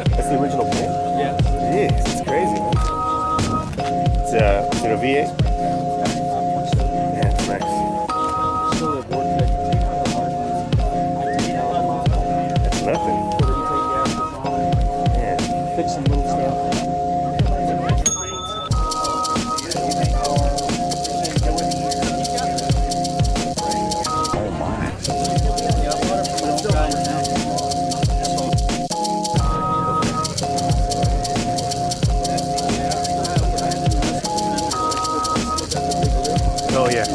That's the original paint? Yeah. Jeez, it's crazy. It's is it a V8? Yeah, it's nice. That's nothing. Yeah. Fix some little stuff. Oh yeah.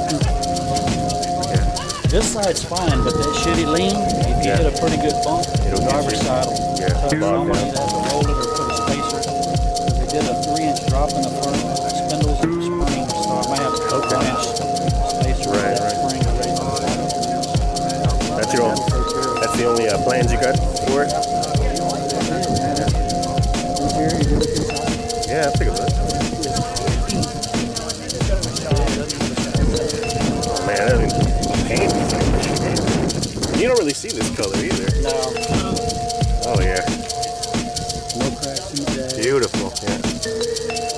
This side's fine, but that shitty lean, if you hit a pretty good bump, the driver's side will touch somebody that has to roll it or put a spacer. They did a 3-inch drop in the front spindles and springs, so I might have to put a 1-inch spacer with that spring. That's the only plans you got for it? Yeah, I'll take a look. Man, I mean, paint. You don't really see this color either. No. Oh yeah. No cracks in the day. Beautiful. Yeah.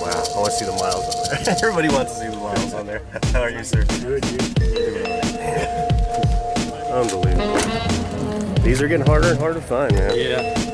Wow. I want to see the miles on there. Everybody wants to see the miles on there. How are you, sir? Good, dude. Unbelievable. These are getting harder and harder to find, man. Yeah.